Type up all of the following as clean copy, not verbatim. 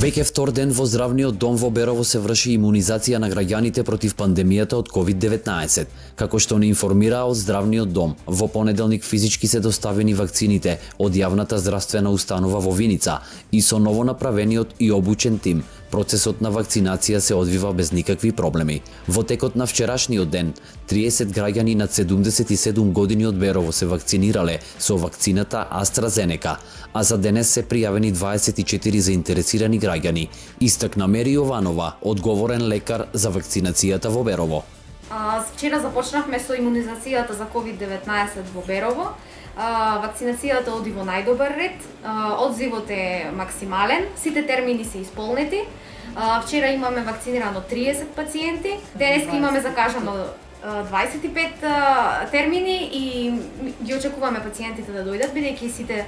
Веќе втор ден во здравниот дом во Берово се врши имунизација на граѓаните против пандемијата од COVID-19. Како што не информираа од здравниот дом, во понеделник физички се доставени вакцините од јавната здравствена установа во Виница и со ново направениот и обучен тим, процесот на вакцинација се одвива без никакви проблеми. Во текот на вчерашниот ден, 30 граѓани над 77 години од Берово се вакцинирале со вакцината AstraZeneca, а за денес се пријавени 24 заинтересирани граѓани, истакна Мери Јованова, одговорен лекар за вакцинацијата во Берово. Вчера започнавме со имунизацијата за COVID-19 во Берово. Вакцинацијата оди во најдобар ред, одзивот е максимален, сите термини се исполнети. Вчера имаме вакцинирано 30 пациенти, денеска имаме закажано 25 термини и ги очекуваме пациентите да дојдат, бидејќи сите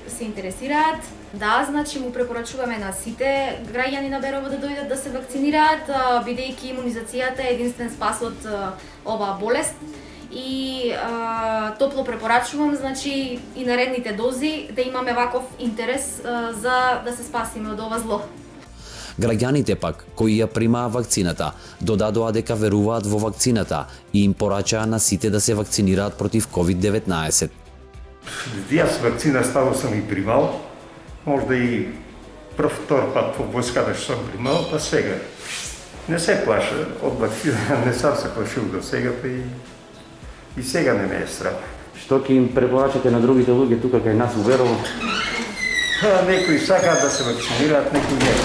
се интересираат. Да, значи му препорачуваме на сите граѓани на Берово да дојдат да се вакцинираат, бидејќи имунизацијата е единствен спас од оваа болест. И топло препорачувам, значи и наредните дози да имаме ваков интерес за да се спасиме од ова зло. Граѓаните пак, кои ја примаа вакцината, додадоа дека веруваат во вакцината и им порачаа на сите да се вакцинираат против COVID-19. Јас вакцина стало сум и примал, можда и прв втор пат во војската што сум примал, па сега не се плаша од вакцина, не сам се плашил до сега, па и сега не ме е страх. Што ќе им препорачате на другите луѓе тука кај нас во Берово? Некои сакаат да се вакцинираат, некои не.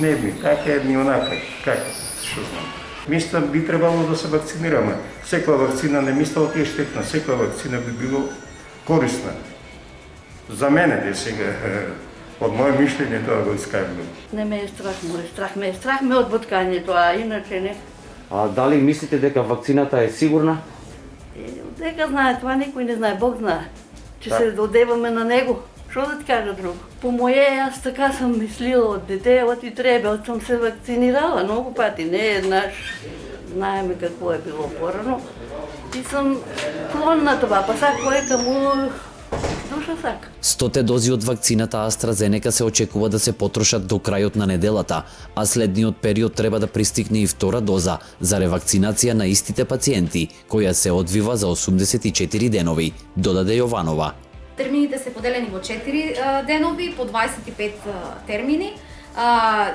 Не ми, така едни онака, како, што знам. Мислам, би требало да се вакцинираме. Секоја вакцина не мисля дека е штетна, секоја вакцина би било корисна. За мене де сега, од моје мишлење тоа го искажувам. Не ме е страх, страх ме од боткањето, а иначе не. А дали мислите дека вакцината е сигурна? Дека знае, това никој не знае, Бог знае. Че се додеваме на него. Што да ти кажа друго? По моје, јас така сам мислила од дете, од и треба, од сам се вакцинирала многу пати, не еднаш. Знаеме какво е било порано. И сам клон на това, па сако каму душа сака. 100 дози од вакцината AstraZeneca се очекува да се потрошат до крајот на неделата, а следниот период треба да пристигне и втора доза за ревакцинација на истите пациенти, која се одвива за 84 денови, додаде Јованова. Термините се поделени во 4 денови, по 25 термини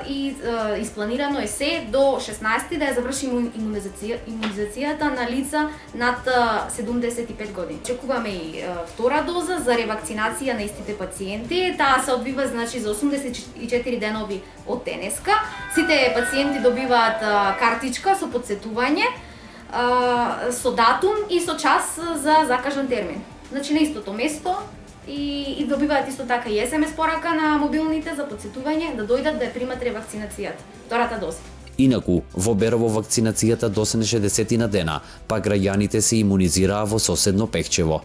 и испланирано е се до 16 да ја заврши имунизацијата на лица над 75 години. Очекуваме и втора доза за ревакцинација на истите пациенти. Таа се одвива значи за 84 денови од денеска. Сите пациенти добиваат картичка со подсетување, со датум и со час за закажан термин. Значи на истото место и добиваат исто така и SMS порака на мобилните за подсетување да дојдат да ја примат ревакцинацијата, втората доза. Инаку, во Берово вакцинацијата доснеше 10 дена, па граѓаните се имунизираа во соседно Пехчево.